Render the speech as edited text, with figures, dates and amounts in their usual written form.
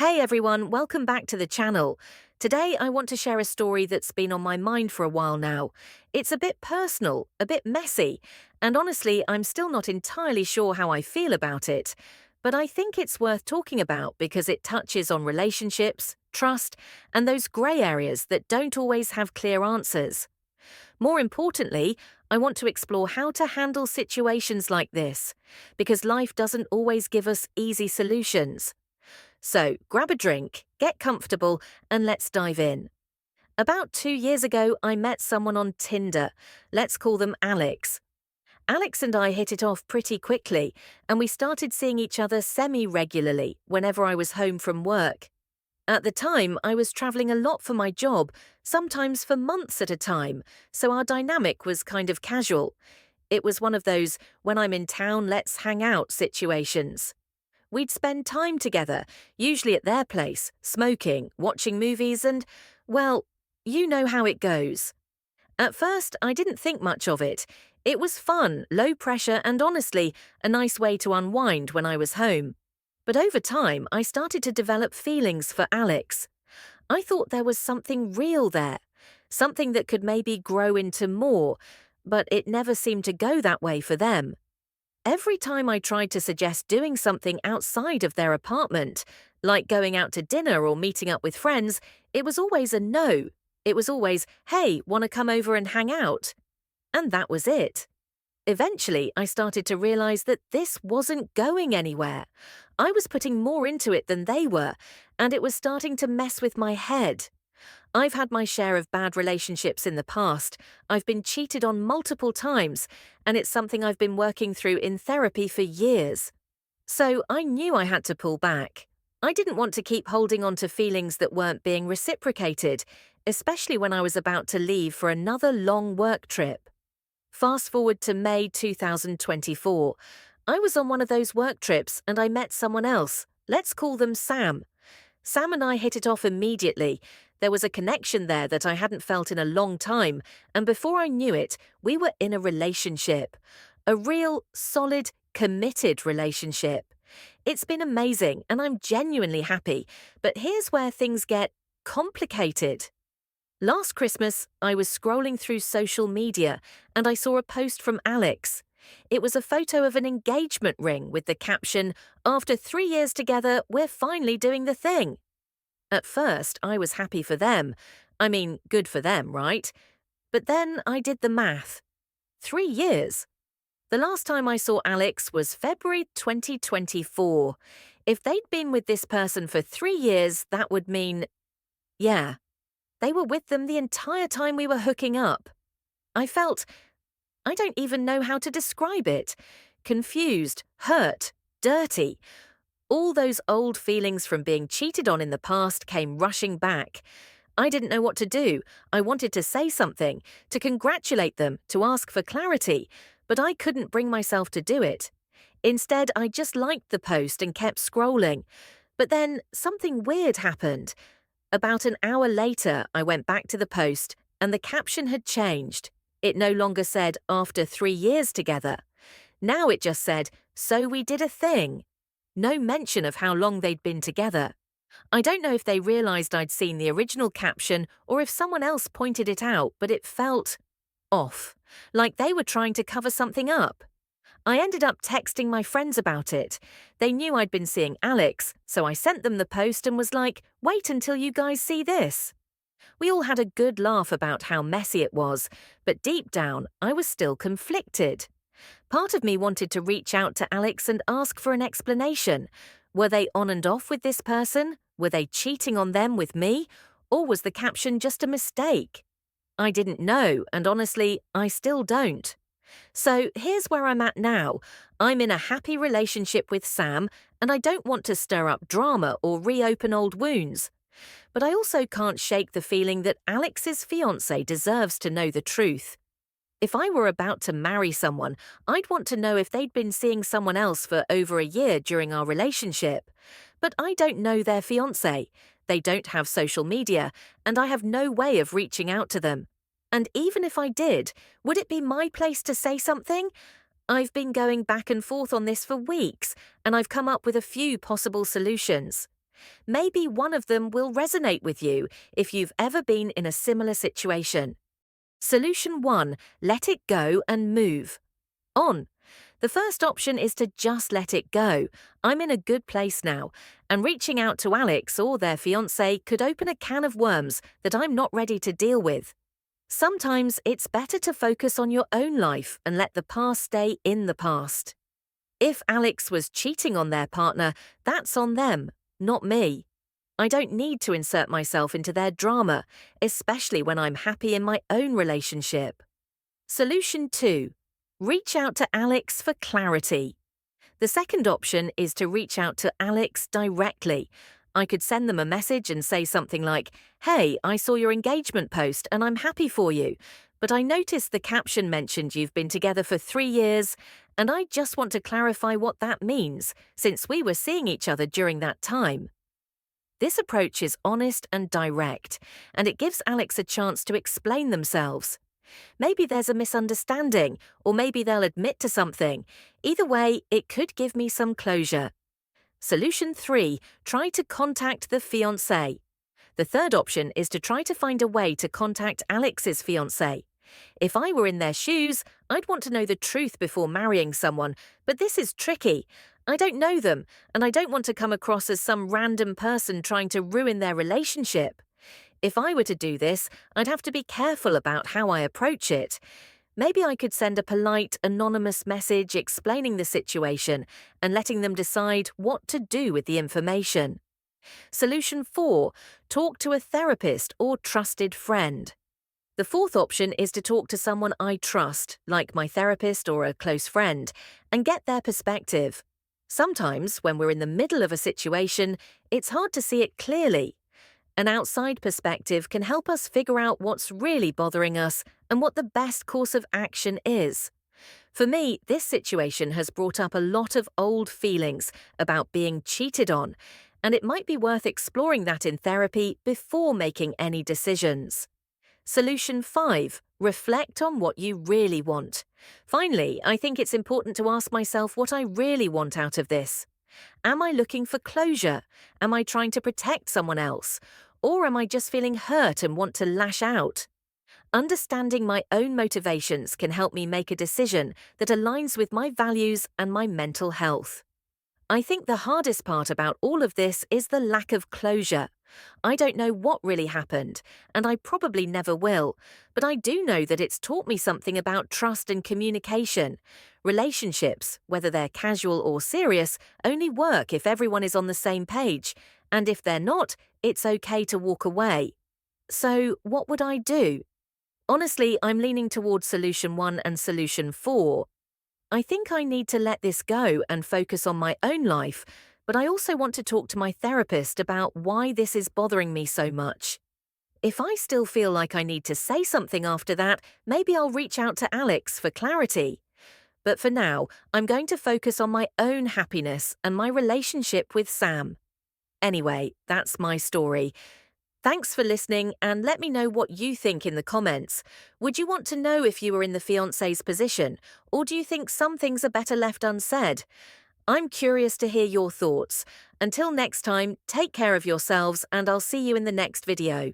Hey everyone, welcome back to the channel. Today I want to share a story that's been on my mind for a while now. It's a bit personal, a bit messy, and honestly, I'm still not entirely sure how I feel about it. But I think it's worth talking about because it touches on relationships, trust, and those grey areas that don't always have clear answers. More importantly, I want to explore how to handle situations like this, because life doesn't always give us easy solutions. So grab a drink, get comfortable, and let's dive in. About 2 years ago, I met someone on Tinder. Let's call them Alex. Alex and I hit it off pretty quickly, and we started seeing each other semi-regularly whenever I was home from work. At the time, I was traveling a lot for my job, sometimes for months at a time, so our dynamic was kind of casual. It was one of those when I'm in town, let's hang out situations. We'd spend time together, usually at their place, smoking, watching movies, and, well, you know how it goes. At first, I didn't think much of it. It was fun, low pressure, and honestly, a nice way to unwind when I was home. But over time, I started to develop feelings for Alex. I thought there was something real there, something that could maybe grow into more, but it never seemed to go that way for them. Every time I tried to suggest doing something outside of their apartment, like going out to dinner or meeting up with friends, it was always a no. It was always, hey, want to come over and hang out? And that was it. Eventually, I started to realize that this wasn't going anywhere. I was putting more into it than they were, and it was starting to mess with my head. I've had my share of bad relationships in the past. I've been cheated on multiple times, and it's something I've been working through in therapy for years. So I knew I had to pull back. I didn't want to keep holding on to feelings that weren't being reciprocated, especially when I was about to leave for another long work trip. Fast forward to May 2024. I was on one of those work trips and I met someone else. Let's call them Sam. Sam and I hit it off immediately. There was a connection there that I hadn't felt in a long time, and before I knew it, we were in a relationship. A real, solid, committed relationship. It's been amazing, and I'm genuinely happy, but here's where things get complicated. Last Christmas, I was scrolling through social media, and I saw a post from Alex. It was a photo of an engagement ring with the caption, "After 3 years together, we're finally doing the thing." At first, I was happy for them. I mean, good for them, right? But then I did the math. 3 years? The last time I saw Alex was February 2024. If they'd been with this person for 3 years, that would mean, yeah, they were with them the entire time we were hooking up. I felt, I don't even know how to describe it. Confused, hurt, dirty. All those old feelings from being cheated on in the past came rushing back. I didn't know what to do. I wanted to say something, to congratulate them, to ask for clarity, but I couldn't bring myself to do it. Instead, I just liked the post and kept scrolling. But then something weird happened. About an hour later, I went back to the post, and the caption had changed. It no longer said, "After 3 years together." Now it just said, "So we did a thing." No mention of how long they'd been together. I don't know if they realized I'd seen the original caption or if someone else pointed it out, but it felt off, like they were trying to cover something up. I ended up texting my friends about it. They knew I'd been seeing Alex, so I sent them the post and was like, "Wait until you guys see this." We all had a good laugh about how messy it was, but deep down, I was still conflicted. Part of me wanted to reach out to Alex and ask for an explanation. Were they on and off with this person? Were they cheating on them with me? Or was the caption just a mistake? I didn't know, and honestly, I still don't. So here's where I'm at now. I'm in a happy relationship with Sam, and I don't want to stir up drama or reopen old wounds. But I also can't shake the feeling that Alex's fiancé deserves to know the truth. If I were about to marry someone, I'd want to know if they'd been seeing someone else for over a year during our relationship. But I don't know their fiancé. They don't have social media, and I have no way of reaching out to them. And even if I did, would it be my place to say something? I've been going back and forth on this for weeks, and I've come up with a few possible solutions. Maybe one of them will resonate with you if you've ever been in a similar situation. Solution 1. Let it go and move on. The first option is to just let it go. I'm in a good place now, and reaching out to Alex or their fiancé could open a can of worms that I'm not ready to deal with. Sometimes it's better to focus on your own life and let the past stay in the past. If Alex was cheating on their partner, that's on them, not me. I don't need to insert myself into their drama, especially when I'm happy in my own relationship. Solution 2. Reach out to Alex for clarity. The second option is to reach out to Alex directly. I could send them a message and say something like, "Hey, I saw your engagement post and I'm happy for you, but I noticed the caption mentioned you've been together for 3 years, and I just want to clarify what that means, since we were seeing each other during that time." This approach is honest and direct, and it gives Alex a chance to explain themselves. Maybe there's a misunderstanding, or maybe they'll admit to something. Either way, it could give me some closure. Solution 3. Try to contact the fiancé. The third option is to try to find a way to contact Alex's fiancé. If I were in their shoes, I'd want to know the truth before marrying someone, but this is tricky. I don't know them, and I don't want to come across as some random person trying to ruin their relationship. If I were to do this, I'd have to be careful about how I approach it. Maybe I could send a polite, anonymous message explaining the situation and letting them decide what to do with the information. Solution 4. Talk to a therapist or trusted friend. The fourth option is to talk to someone I trust, like my therapist or a close friend, and get their perspective. Sometimes, when we're in the middle of a situation, it's hard to see it clearly. An outside perspective can help us figure out what's really bothering us and what the best course of action is. For me, this situation has brought up a lot of old feelings about being cheated on, and it might be worth exploring that in therapy before making any decisions. Solution 5. Reflect on what you really want. Finally, I think it's important to ask myself what I really want out of this. Am I looking for closure? Am I trying to protect someone else? Or am I just feeling hurt and want to lash out? Understanding my own motivations can help me make a decision that aligns with my values and my mental health. I think the hardest part about all of this is the lack of closure. I don't know what really happened, and I probably never will, but I do know that it's taught me something about trust and communication. Relationships, whether they're casual or serious, only work if everyone is on the same page, and if they're not, it's okay to walk away. So, what would I do? Honestly, I'm leaning towards Solution 1 and Solution 4. I think I need to let this go and focus on my own life, but I also want to talk to my therapist about why this is bothering me so much. If I still feel like I need to say something after that, maybe I'll reach out to Alex for clarity. But for now, I'm going to focus on my own happiness and my relationship with Sam. Anyway, that's my story. Thanks for listening, and let me know what you think in the comments. Would you want to know if you were in the fiancé's position, or do you think some things are better left unsaid? I'm curious to hear your thoughts. Until next time, take care of yourselves, and I'll see you in the next video.